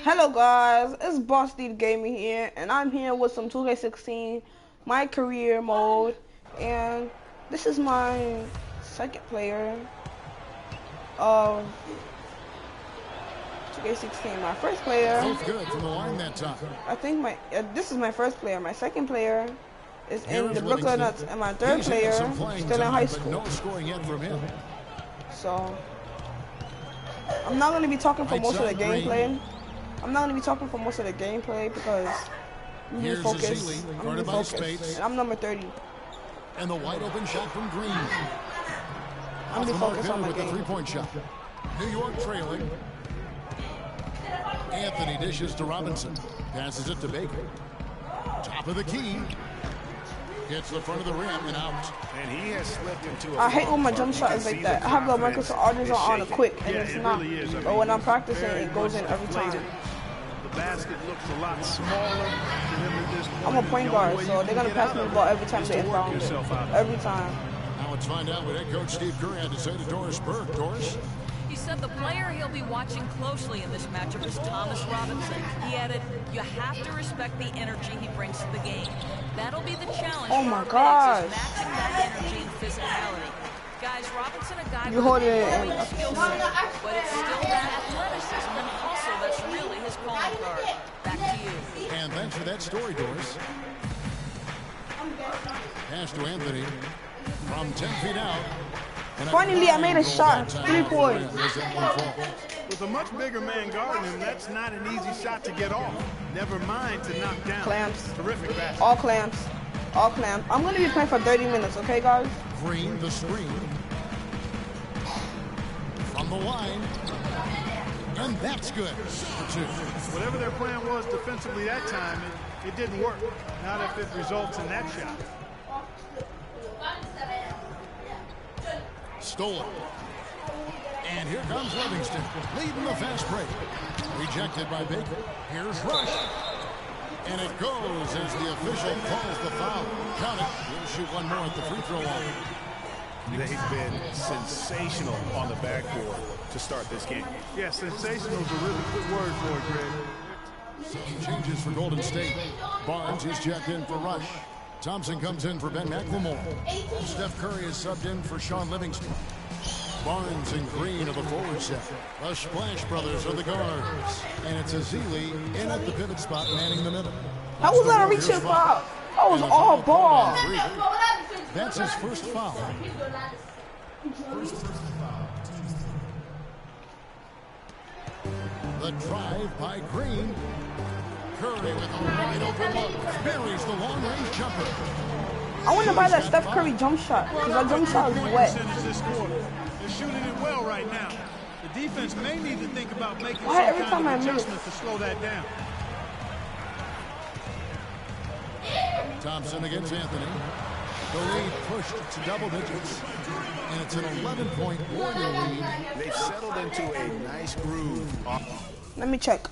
Hello guys, it's bossthegamer here, and I'm here with some 2K16, my career mode, and this is my second player of 2K16. My first player, both good from the line that time. I think this is my first player. My second player is in the Brooklyn Nets, and my third player still in high school. No scoring yet from him. So I'm not going to be talking for most of the gameplay. I'm not going to be talking for most of the gameplay because I'm going to focus. And I'm number 30. And the wide open shot from Green. I'm going to be focused on my game. The three-point shot. New York trailing. Anthony dishes to Robinson. Passes it to Baker. Top of the key. Hits the front of the rim and out. And he has slipped into I hate when my jump shot is like that. I have the Microsoft orders on it quick, and it's not. But when I'm practicing, it goes in every time. The basket looks a lot smaller to him at this point. I'm a point guard, so they're gonna pass me the ball every time they inbound it. Every time. Now let's find out what head coach Steve Kerr had to say to Doris Burke. Doris? He said the player he'll be watching closely in this matchup is Thomas Robinson. He added, "You have to respect the energy he brings to the game. That'll be the challenge." Oh my gosh! Matching that energy and physicality. Guys, Robinson, a guy you hold it with a skill set, but it's still that athleticism and hustle that's really his calling card. Back to you. And thanks for that story, Doris. Pass to Anthony from 10 feet out. Finally, I made a shot. 3 points. With a much bigger man guarding him, that's not an easy shot to get off. Never mind to knock down. Clamps. Terrific basket. All clamps. All clamps. I'm going to be playing for 30 minutes, okay, guys? Green, the screen. From the line. And that's good for 2. Whatever their plan was defensively that time, it didn't work. Not if it results in that shot. Stolen. And here comes Livingston, leading the fast break. Rejected by Baker. Here's Rush. And it goes as the official calls the foul. Count it. He'll shoot one more at the free throw line. They've been sensational on the backboard to start this game. Yeah, sensational is a really good word for it, Greg. Some changes for Golden State. Barnes is checked in for Rush. Thompson comes in for Ben McLemore. Steph Curry is subbed in for Sean Livingston. Barnes and Green are the forward set. The Splash Brothers are the guards. And it's Azili in at the pivot spot, manning the middle. How was that a reach and foul? That was all ball. That's his first foul. The drive by Green. Curry with a wide open look. Buries the long-range jumper. I want to buy that Steph Curry jump shot because that jump shot is wet. They're shooting it well right now. The defense may need to think about making some every kind time of adjustment to slow that down. Thompson against Anthony. The lead pushed to double digits. And it's an 11-point Warrior lead. They've settled into a nice groove. Let me check.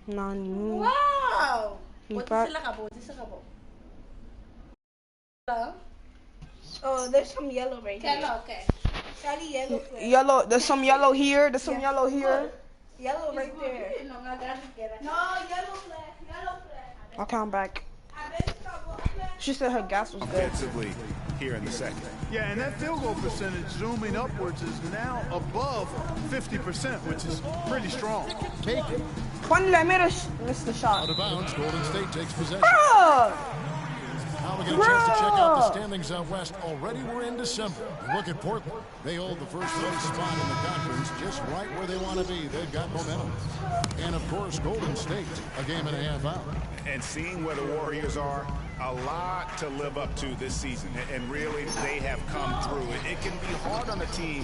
Wow! Oh, there's some yellow right here. Okay. Yellow. There's some yellow here. There's some yellow here. Yellow right there. No, yellow flag. Okay, I'm back. She said her gas was good. Offensively here in the second. Yeah, and that field goal percentage zooming upwards is now above 50%, which is pretty strong. Finally, I missed the shot. Out of bounds, Golden State takes possession. Bro! Now we get a chance to check out the standings out west. Already we're in December. Look at Portland. They hold the first place spot in the conference, just right where they want to be. They've got momentum. And of course, Golden State, a game and a half out. And seeing where the Warriors are, a lot to live up to this season. And really, they have come through. It can be hard on a team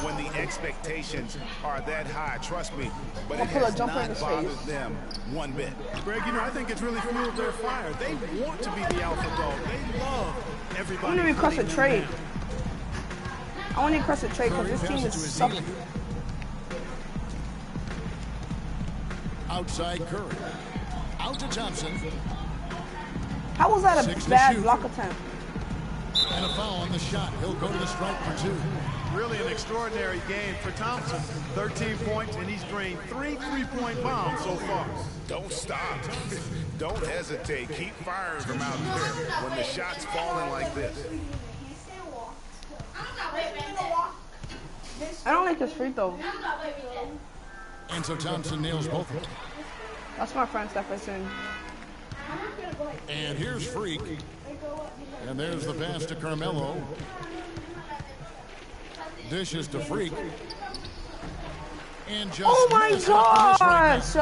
when the expectations are that high. Trust me. But it has not bothered them one bit. Greg, you know, I think it's really fueled their fire. They want to be the alpha dog. They love everybody. I want to request a trade. I want to request a trade because this team is sucking. Outside Curry. Out to Thompson. How was that a bad block attempt? And a foul on the shot. He'll go to the stripe for 2. Really an extraordinary game for Thompson. 13 points, and he's drained 3 3-point bombs so far. Don't stop. Don't hesitate. Keep firing from out there when the shot's falling like this. I don't like this free throw. And so Thompson nails both of them. That's my friend Stephenson. And here's Freak. And there's the pass to Carmelo. Dishes to Freak. And just oh my gosh!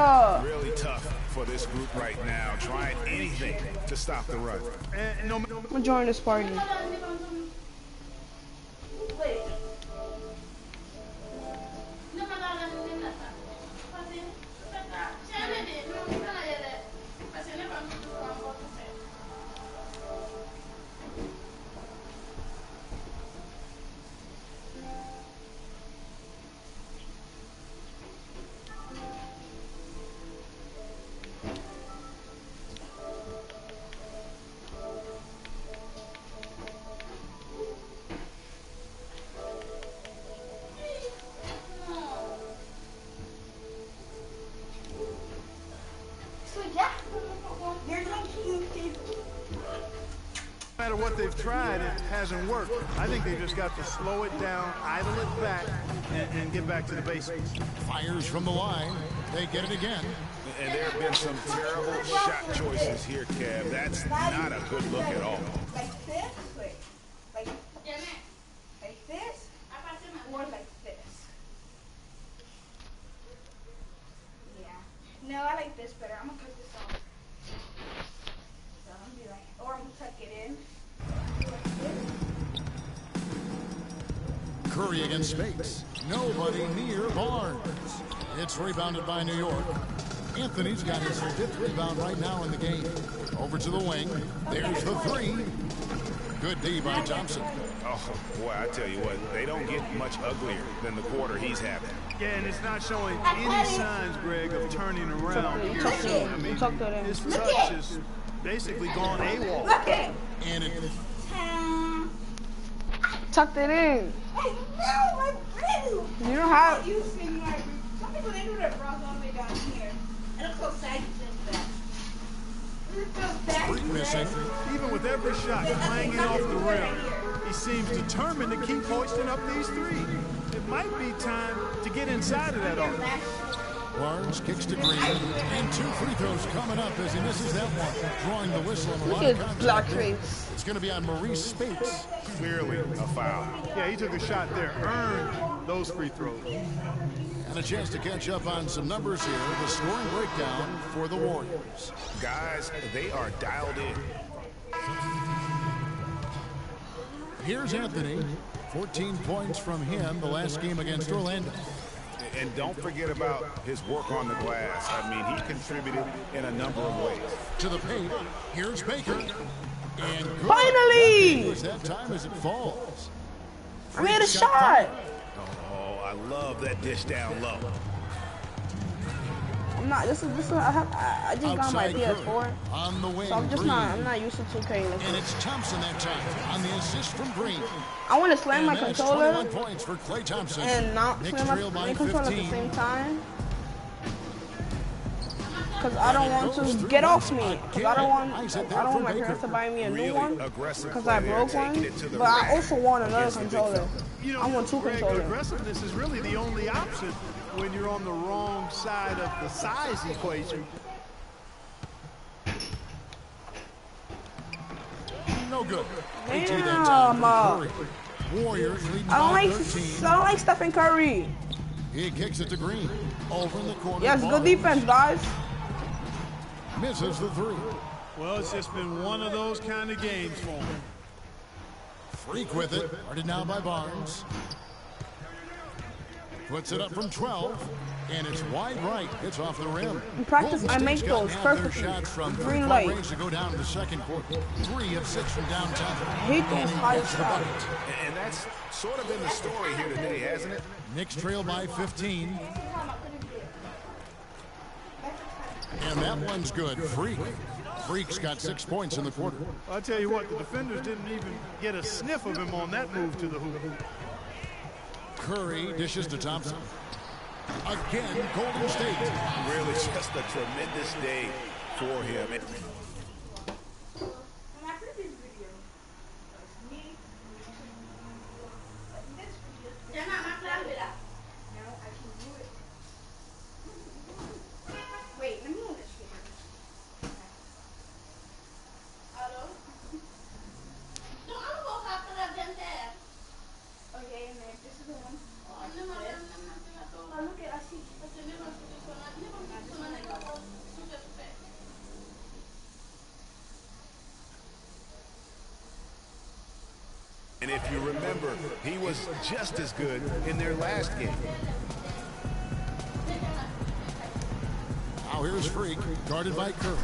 Really tough for this group right now. Trying anything to stop the run. I'm gonna join this party. No matter what they've tried, it hasn't worked. I think they just got to slow it down, idle it back, and get back to the basics. Fires from the line. They get it again. And there have been some terrible shot choices here, Kev. That's not a good look at all. Like this? Like this? Or like this? Yeah. No, I like this better. I'm gonna cut this off. So I'm gonna be like, or I'm gonna tuck it in. Curry against Spates. Nobody near Barnes. It's rebounded by New York. Anthony's got his 5th rebound right now in the game. Over to the wing. There's the 3. Good D by Thompson. Oh, boy, I tell you what, they don't get much uglier than the quarter he's having. Yeah, and it's not showing any signs, Greg, of turning around here soon. I mean, his touch is basically gone AWOL. Look it! And it Tucked it in. Hey, no, my friend! You don't have. You see my some people they do their bras all the way down here. It looks so saggy since that. Freak missing. Even with every shot clanging off the rim, he seems determined to keep hoisting up these 3. It might be time to get inside of that arc. Barnes kicks to Green. And 2 free throws coming up as he misses that one. Drawing the whistle on a lot of Look at contact. blackface. It's going to be on Maurice Spates. Clearly a foul. Yeah, he took a shot there, earned those free throws. And a chance to catch up on some numbers here. The scoring breakdown for the Warriors. Guys, they are dialed in. Here's Anthony. 14 points from him the last game against Orlando. And don't forget about his work on the glass. I mean, he contributed in a number of ways. To the paint. Here's Baker. And good. Finally! That time as it falls. I made a shot. Oh, I love that dish down low. I'm not. This is. I just got my Outside PS4, Curry. On the wing. so I'm just Green. not. I'm not used to 2K. And it's Thompson that time on the assist from Green. I want to slam my And that's controller 21 points for Klay Thompson. and not Knicks slam trail my by controller at the 15. same time. Because I don't want to get off me. Because I don't want my parents to buy me a new one. Because I broke one. But I also want another controller. You know, I want 2 Greg, controllers. aggressiveness is really the only option when you're on the wrong side of the size equation. No good. Damn. 18 that time for Curry. Warriors leading I don't by like. 13. I don't like Stephen Curry. He kicks it to Green. Over in the corner. Yes, good Barnes defense, guys. Misses the 3. Well, it's just been one of those kind of games for him. Freak with it. Guarded now by Barnes. Puts it up from 12. And it's wide right. It's off the rim. In practice, Golden I make State's got those half their perfectly. shots from Green three-point light. range to go down in the second quarter. 3 of 6 from downtown. I hate those high shots. And that's sort of been the story here today, hasn't it? Knicks trail by 15. And that one's good. Freak's got 6 points in the quarter. I'll tell you what, the defenders didn't even get a sniff of him on that move to the hoop. Curry dishes to Thompson. Again, Golden State. Really just a tremendous day for him. Wait, let me hold this here. No, I'm gonna go after that damn tab. Okay, and then this is the one. Oh, look at, I see. And if you remember, he was just as good in their last game. Now here's Freak, guarded by Curry.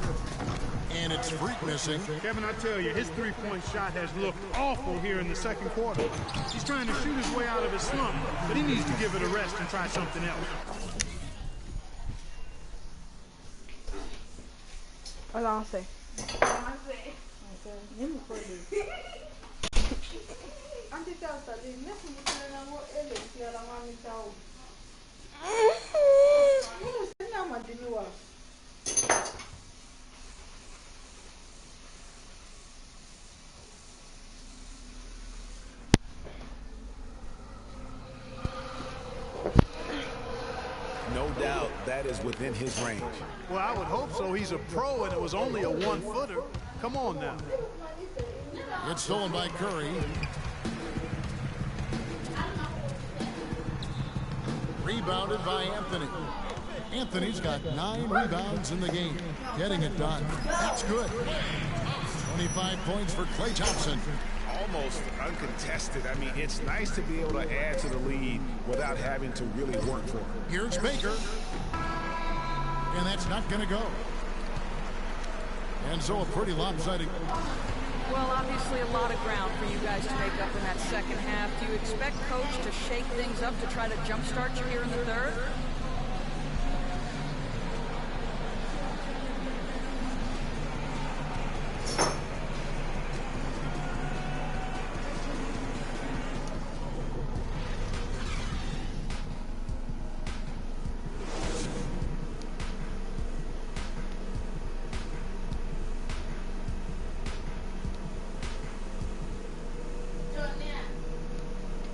And it's Freak missing. Kevin, I tell you, his three-point shot has looked awful here in the second quarter. He's trying to shoot his way out of his slump, but he needs to give it a rest and try something else. Balance. No doubt that is within his range. Well, I would hope so. He's a pro, and it was only a one-footer. Come on now. It's stolen by Curry. Rebounded by Anthony. Anthony's got 9 rebounds in the game. Getting it done. That's good. 25 points for Klay Thompson. Almost uncontested. I mean, it's nice to be able to add to the lead without having to really work for it. Here's Baker. And that's not going to go. And so a pretty lopsided. Well, obviously a lot of ground for you guys to make up in that second half. Do you expect Coach to shake things up to try to jumpstart you here in the third?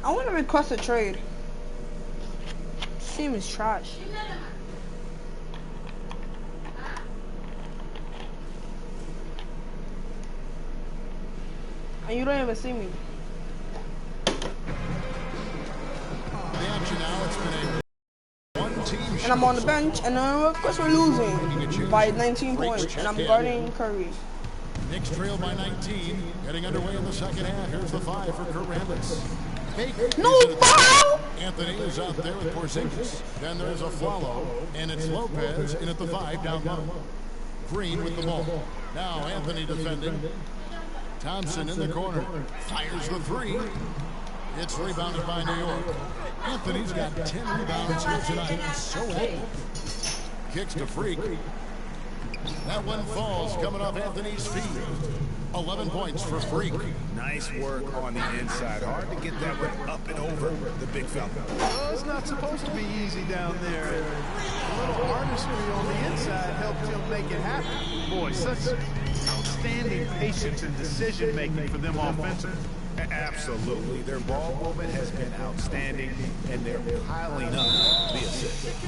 I want to request a trade. This team is trash. And you don't even see me. The action now, it's been a one-team shooting. And I'm on the bench, and of course we're losing by 19 points, and I'm guarding Curry. Knicks trail by 19, getting underway in the second half. Here's the 5 for Kurt Rambis. No foul! Anthony is out there with Porzingis. Then there's a follow, and it's Lopez in at the 5 down low. Green with the ball. Now Anthony defending. Thompson in the corner. Fires the 3. It's rebounded by New York. Anthony's got 10 rebounds here tonight. He's so happy. Kicks to Freak. That one falls coming off Anthony's feet. 11 points for Freak. Nice work on the inside. Hard to get that one up and over the big fella. Well, it's not supposed to be easy down there. A little artistry on the inside helped him make it happen. Boy, such outstanding patience and decision-making for them offensively. Absolutely. Their ball movement has been outstanding, and they're piling up the assists.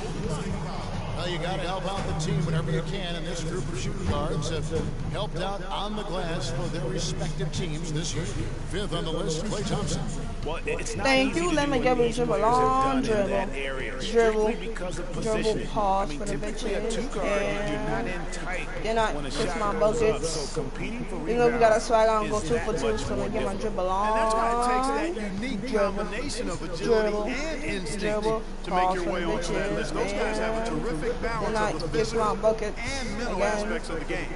Well, you got to help out the team whenever you can, and this group of shooting guards have helped out on the glass for their respective teams this year. 5th on the list, Klay Thompson. Well, it's not Thank easy you. to Let do me what get me these dribble players have on done in dribble. that area, Dribble. strictly because of positioning. Pause I mean, for the typically a bitches. two-guard, you're not in tight They're not when a just shot my goes up, buckets. so competing for You know we got a swag on, go is 2 that for 2, much so more I get my difficult. dribble on. And that's why it takes that unique combination of agility and instinct to make your way onto that list. Those guys have a terrific balance of the physical and mental aspects of the game.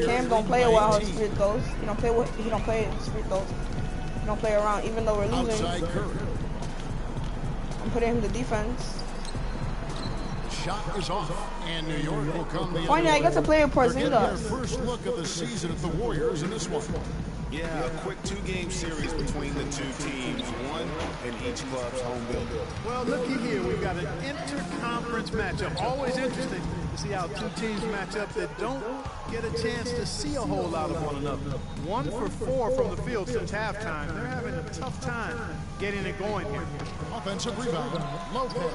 Cam don't play while his free throws. He don't play his free throws. He don't play around, even though we're losing. Outside Curry. I'm putting him to defense. Shot is off, and New York will come the Finally, I get to play with They're getting their Porzingis. first look of the season at the Warriors in this one. Yeah, a quick two-game series between the two teams, one in each club's home building. Well, looky here. We've got an inter-conference matchup. Always interesting to see how two teams match up that don't get a chance to see a whole lot of one another. 1 for 4 from the field since halftime. They're having a tough time getting it going here. Offensive rebound, Lopez,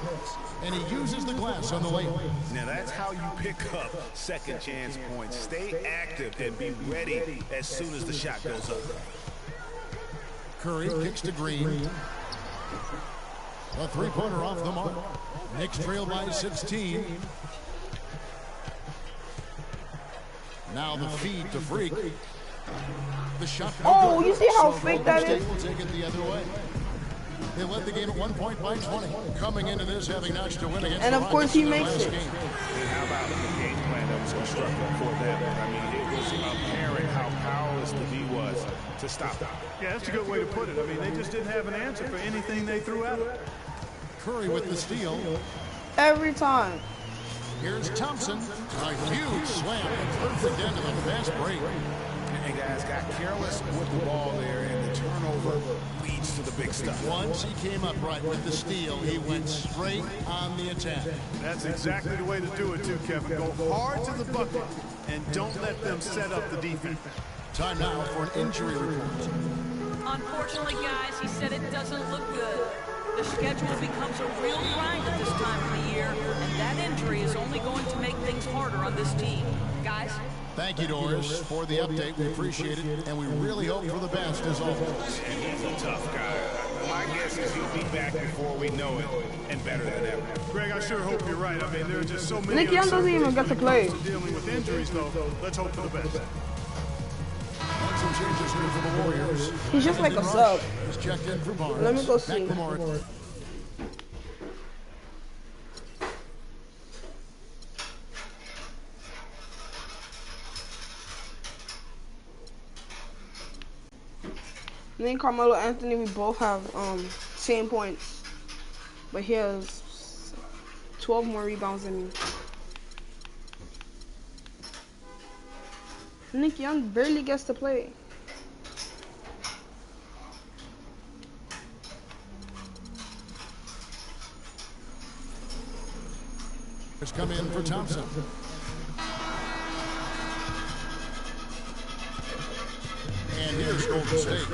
and he uses the glass on the layup. Now that's how you pick up second chance points. Stay active and be ready as soon as the shot goes up. Curry kicks to Green. A three-pointer off the mark. Knicks trail by 16. Now the feed to Freak. The shot. Oh, you see how fake that is? Will take it the other way. They led the game at 1 point by 20. Coming into this, having notched to win against and of course he makes it. And how about the game plan that was constructed for them? I mean, it was apparent how powerless the D was to stop them. Yeah, that's a good way to put it. I mean, they just didn't have an answer for anything they threw at them. Curry with the steal. Every time. Here's Thompson. A huge slam. Perfect end of the fast break. And guys got careless with the ball there, and the turnover leads to the big stuff. Once he came up right with the steal, he went straight on the attack. That's exactly the way to do it, too, Kevin. Go hard to the bucket and don't let them set up the defense. Time now for an injury report. Unfortunately, guys, he said it doesn't look good. The schedule becomes a real grind at this time of the year, and that injury is only going to make things harder on this team. Guys? Thank you, Doris, for the update. We appreciate it, and we really hope for the best as always. And he's a tough guy. My guess is he'll be back before we know it, and better than ever. Greg, I sure hope you're right. I mean, there are just so many Nick Young doesn't even get to play. Dealing with injuries, though. Let's hope for the best. Some changes here for the Warriors. He's just like a sub. He's checked in for Barnes. Let me go see. McLemore. Me and Carmelo Anthony, we both have same points, but he has 12 more rebounds than me. Nick Young barely gets to play. Has come in for Thompson. And here's Golden State.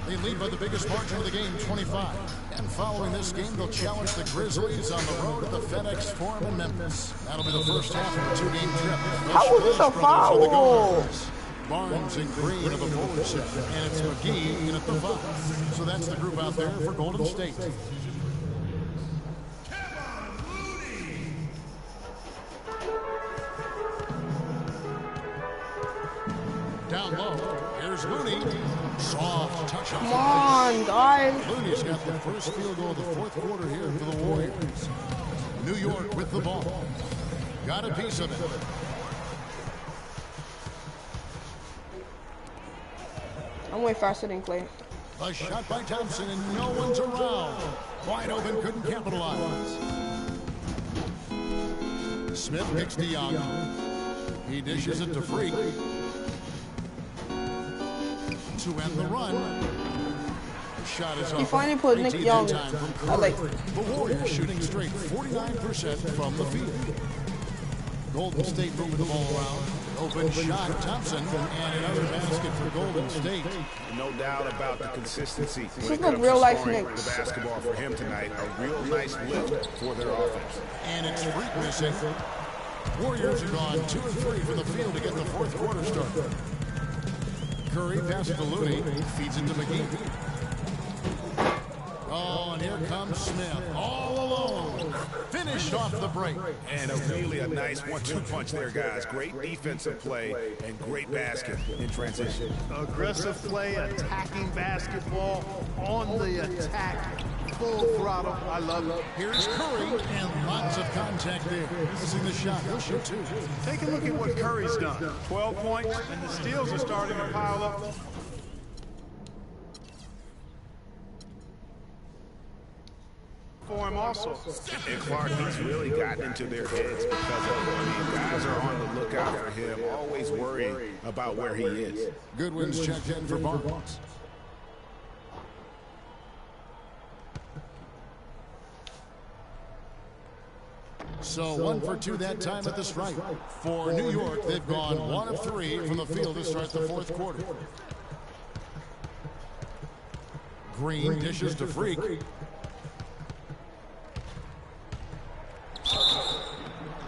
They lead by the biggest margin of the game, 25. And following this game, they'll challenge the Grizzlies on the road at the FedEx Forum in Memphis. That'll be the first half of a two-game trip. How was this a foul? Barnes and Green are the forward set, and it's McGee in at the 5. So that's the group out there for Golden State. Down low, here's Looney. Soft touch off. Come on, guys. Looney's got the first field goal of the fourth quarter here for the Warriors. New York with the ball. Got a piece of it. I'm way faster than Clay. A shot by Thompson, and no one's around. Wide open, couldn't capitalize. Smith kicks to Young. He dishes it to Freak. To end the run. Shot is off. He finally put Nick Young. I like the Warriors shooting straight 49% from the field. Golden State moving the ball around. Open shot, Thompson, and another basket for Golden State. No doubt about the consistency. This is like real life Knicks. The basketball for him tonight, a real nice lift for their offense. And it's Freak missing. Warriors are gone 2 and 3 from the field to get the fourth quarter started. Curry passes to Looney, feeds it to McGee. Oh, and here comes Smith, all alone. Finished off the break. And a nice 1-2 punch there, guys. Great defensive play and great basket in transition. Aggressive play, attacking basketball, on the attack, full throttle. I love it. Here's Curry, and lots of contact there. Missing the shot. He'll shoot 2. Take a look at what Curry's done. 12 points, and the steals are starting to pile up. for him also. And Clark, he's really gotten into their heads because of it. I mean, guys are on the lookout for him, always worrying about where he is. Goodwin's checked in for Barnes. So 1 for 2 that time at the stripe. For New York, they've gone 1 of 3 from the field to start the fourth quarter. Green dishes to Freak.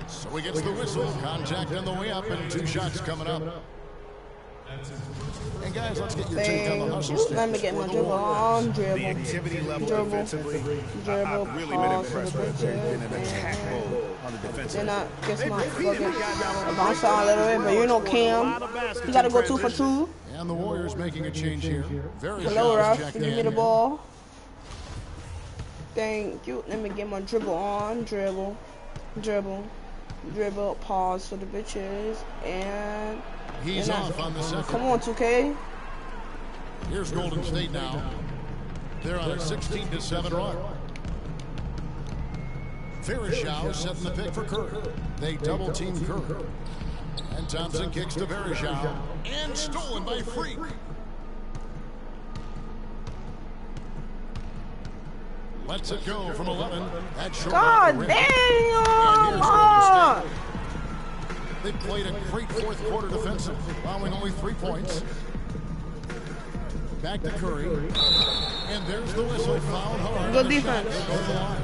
So he gets the whistle. Contact on the way up and 2 shots coming up. And guys, let's get your take on the hustle stage. Let me get my dribble on, The dribble. activity level defensively, I've really been impressed with it. They've been an attack mode on the defensive. Then I guess my fucking bounce out a little bit, but you know Cam, you gotta go 2 for 2. And the Warriors making a change here. Very Hello, sharp Ruff. check Give me in the here. ball. Thank you. Let me get my dribble on, dribble, dribble, dribble. Pause for the bitches, and He's off on the second. come on, 2K. Here's Golden State now. They're on a 16-7 run. Verishau setting the pick for Kerr. They double team Kerr. And Thompson kicks to Verishau. And stolen by Freak. Lets it go from 11. That's short. God off the rim. damn! And here's Golden State. They played a great fourth quarter defensive, allowing only 3 points. Back to Curry. And there's the whistle. Fouled hard. Good And the defense. shot goes to the line.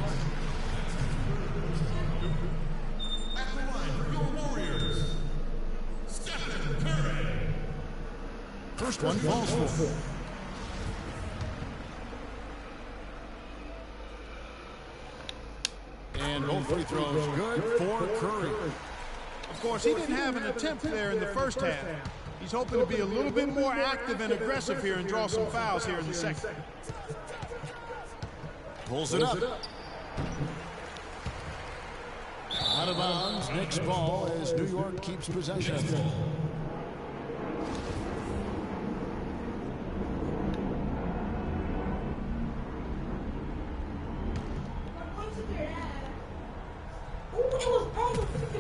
First one falls for. And both free throws good for Curry. Of course, he didn't have an attempt there in the first half. He's hoping to be a little bit more active and aggressive here and draw some fouls here in the second. Pulls it up. Out of bounds. Knicks ball as New York keeps possession.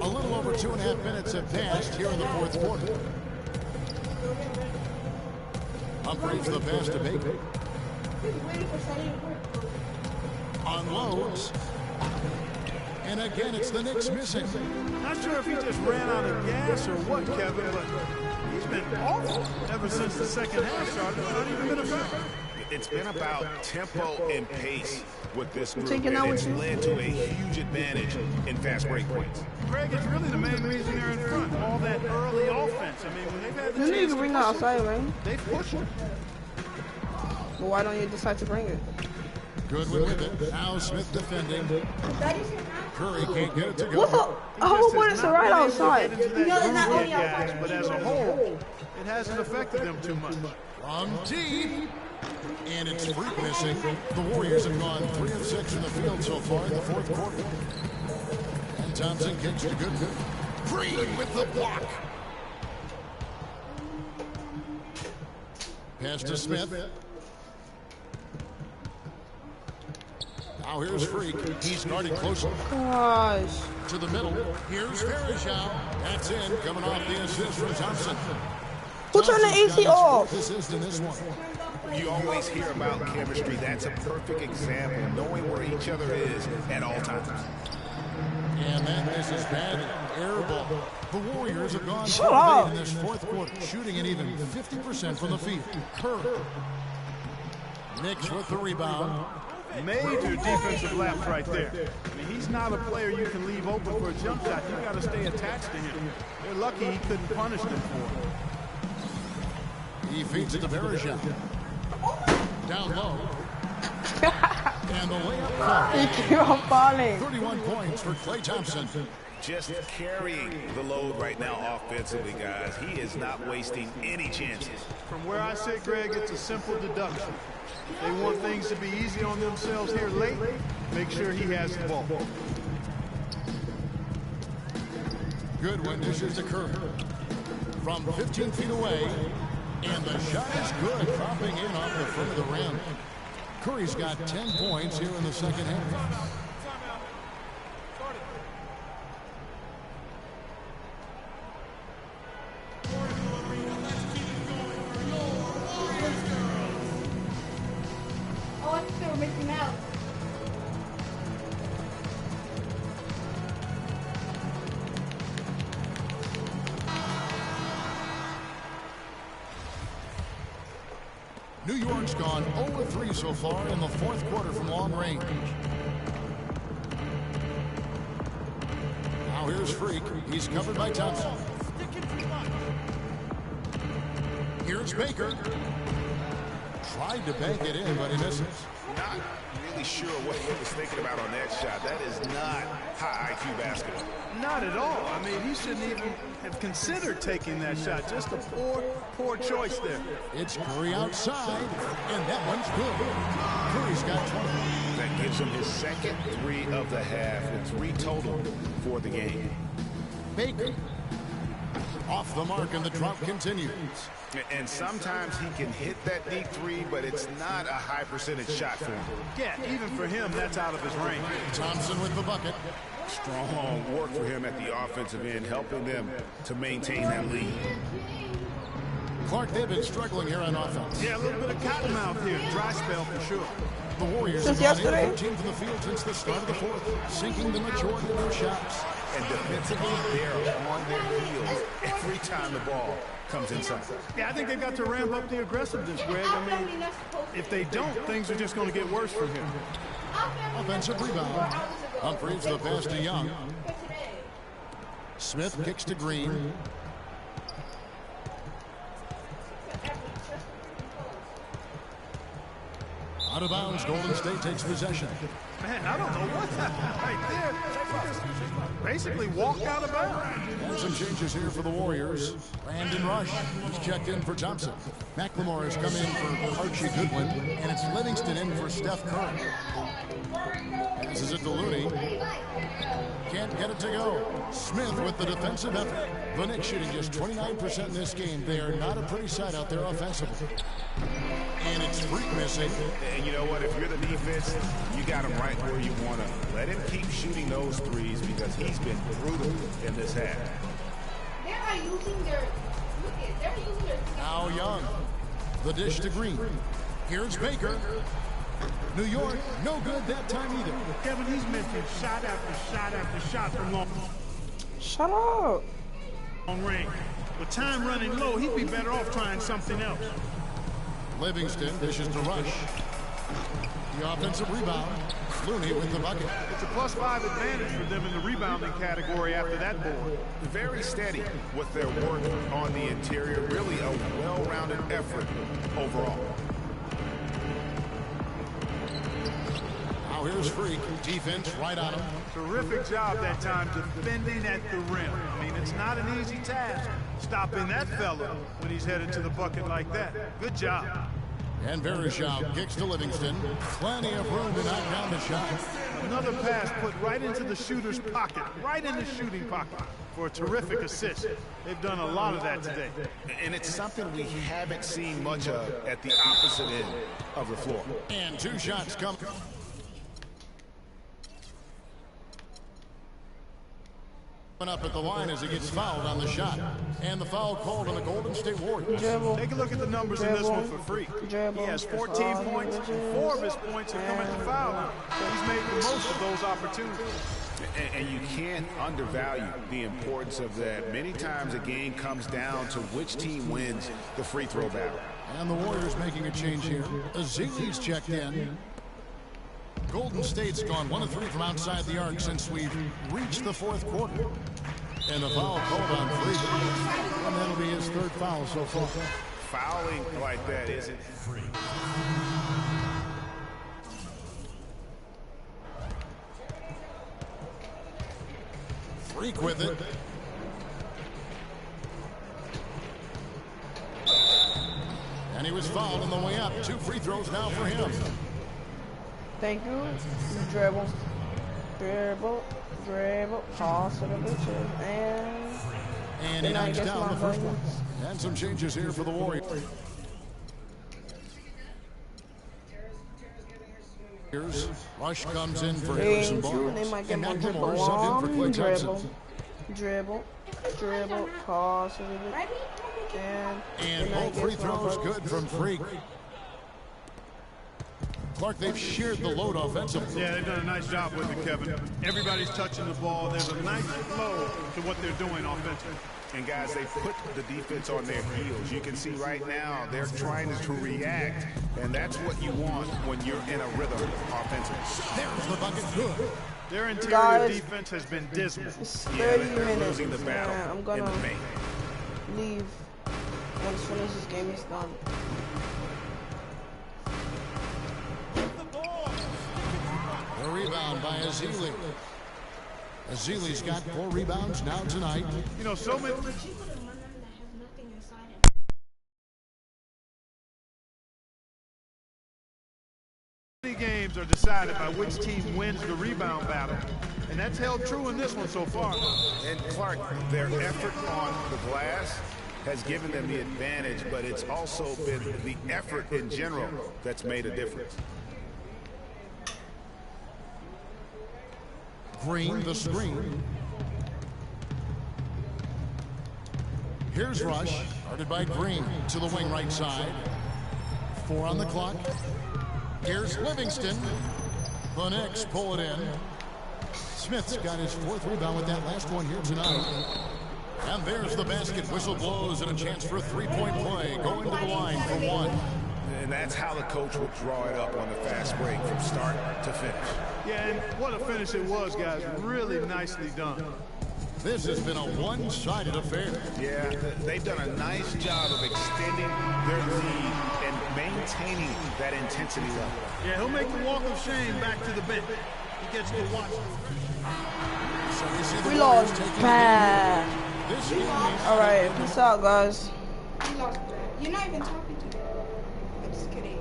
A little over 2.5 minutes have passed here in the fourth quarter. Humphreys the pass to Baker. Unloads. And again, it's the Knicks missing. Not sure if he just ran out of gas or what, Kevin, but he's been awful ever since the second half started. Not even been a factor. It's been about tempo and pace with this group, Taking out and with it's you. led to a huge advantage in fast break points. Greg, it's really the main reason they're in front. All that early offense. I mean, when they've had the You need chance to to bring push that it, outside, right? they've pushed it. But why don't you decide to bring it? Goodwin with it. Now Smith defending. Curry can't get it to go. What's up? I hope when it's right outside. But as a whole, it hasn't affected them too much. From deep. And it's Freak missing. The Warriors have gone 3 of 6 in the field so far in the fourth quarter. And Thompson kicks to Goodwin. Green with the block. Pass to Smith. Now here's Freak. He's guarded closely Gosh. to the middle. Here's Verishau. That's in. Coming off the assist from Thompson. Who turned the AC off? Assist in this one. You always hear about chemistry. That's a perfect example, knowing where each other is at all times. And that misses bad. Air ball. The Warriors have gone Shut 12 up. in this fourth quarter, shooting at even 50% from the field. Kerr. Knicks with the rebound. Major defensive lapse right there. I mean, he's not a player you can leave open for a jump shot. You got to stay attached to him. They're lucky he couldn't punish them for it. He feeds it to Verishau. Down low. And the layup You falls. keep on falling. 31 points for Klay Thompson. Just carrying the load right now offensively, guys. He is not wasting any chances. From where I sit, Greg, it's a simple deduction. If they want things to be easy on themselves here late, make sure he has the ball. Goodwin dishes to Kerr. From 15 feet away. And the shot is good, dropping in off the front of the rim. Curry's got 10 points here in the second half. Oh, it's still missing out. New York's gone 0-3 so far in the fourth quarter from long range. Now here's Freak. He's covered by Thompson. Here's Baker. Tried to bank it in, but he misses. Not really sure what he was thinking about on that shot. That is not high IQ basketball. Not at all. I mean, he shouldn't even have considered taking that shot. Just a poor choice there. It's Curry outside, and that one's good. Curry's got 20. That gives him his second 3 of the half, with 3 total for the game. Baker. Off the mark, and the drop continues. And sometimes he can hit that deep 3, but it's not a high percentage shot for him. Yeah, even for him, that's out of his range. Thompson with the bucket. Strong work for him at the offensive end, helping them to maintain that lead. Clark, they've been struggling here on offense. Yeah, a little bit of cottonmouth here. Dry spell for sure. The Warriors Since have gone yesterday? 13 from the field since the start of the fourth, sinking the majority of their shots. And defensively, they're on their heels every time the ball comes inside. Yeah, I think they've got to ramp up the aggressiveness, Greg. I mean, if they don't, things are just going to get worse from here. Offensive rebound. Humphries the pass to Young. Smith kicks to Green. Out of bounds, Golden State takes possession. Man, I don't know what happened right there. They just basically walked out of bounds. And some changes here for the Warriors. Brandon Rush is checked in for Thompson. McLemore has come in for Archie Goodwin, and it's Livingston in for Steph Curry. Passes it to Looney. Can't get it to go. Smith with the defensive effort. The Knicks shooting just 29% in this game. They are not a pretty sight out there offensively. And it's Freak missing. And you know what? If you're the defense, you got him right where you want to. Let him keep shooting those threes because he's been brutal in this half. They're using their Now Young. The dish to Green. Here's Baker. New York, no good that time either. Kevin, he's missing shot after shot after shot from long Shut up. range. With time running low, he'd be better off trying something else. Livingston dishes to Rush. The offensive rebound. Looney with the bucket. It's a +5 advantage for them in the rebounding category after that board. Very steady with their work on the interior. Really a well-rounded effort overall. Now here's Freak. Defense right on him. Terrific job that time defending at the rim. I mean, it's not an easy task stopping that fella when he's headed to the bucket like that. Good job. And Vereshov kicks to Livingston. Plenty of room to knock down the shot. Another pass put right into the shooter's pocket, right in the shooting pocket for a terrific assist. They've done a lot of that today. And it's something we haven't seen much of at the opposite end of the floor. And 2 shots come. Up at the line as he gets fouled on the shot. And the foul called on the Golden State Warriors. Dribble. Take a look at the numbers in this one for Freak. Dribble. He has 14 points, and 4 of his points have come at the foul line. So he's made the most of those opportunities. And you can't undervalue the importance of that. Many times a game comes down to which team wins the free throw battle. And the Warriors making a change here. Azizi's checked in. Golden State's gone 1 of 3 from outside the arc since we've reached the fourth quarter. And the foul called on Freak. And that'll be his 3rd foul so far. Fouling like that isn't free. Freak with it. And he was fouled on the way up. 2 free throws now for him. Thank you. Dribble. Dribble. Dribble. Toss to the bitches. And he knocks down the first one. And some changes here for the Warriors. Rush comes in for Thank Harrison you. Barnes. They might get And more dribble. McLemore subbed in for Clay Thompson. Dribble, toss, And both free throws good from Freak. Clark, they've shared the load offensively. Yeah, they've done a nice job with it, Kevin. Everybody's touching the ball. There's a nice flow to what they're doing offensively. And guys, they put the defense on their heels. You can see right now they're trying to react, and that's what you want when you're in a rhythm offensively. There's the bucket, good. Their interior Guys, defense has been dismal. It's Yeah, 30 they're minutes. losing the battle Man, I'm in gonna the main. leave once soon as this game is done. The rebound by Azili. Azili's got 4 rebounds now tonight. You know, so many games are decided by which team wins the rebound battle, and that's held true in this one so far. And Clark, their effort on the glass has given them the advantage, but it's also been the effort in general that's made a difference. Green, the screen. Here's Rush, guarded by Green to the wing right side. 4 on the clock. Here's Livingston. The Knicks pull it in. Smith's got his 4th rebound with that last one here tonight. And there's the basket. Whistle blows and a chance for a 3-point play. Going to the line for 1. And that's how the coach will draw it up on the fast break from start to finish. Yeah, and what a finish it was, guys. Really nicely done. This has been a one-sided affair. Yeah, they've done a nice job of extending their lead and maintaining that intensity level. Yeah, he'll make the walk of shame back to the bench. He gets to watch it. So we see the We Warriors lost taking bad. this game means Alright, peace out, guys. You lost bad. You're not even talking to me. I'm just kidding.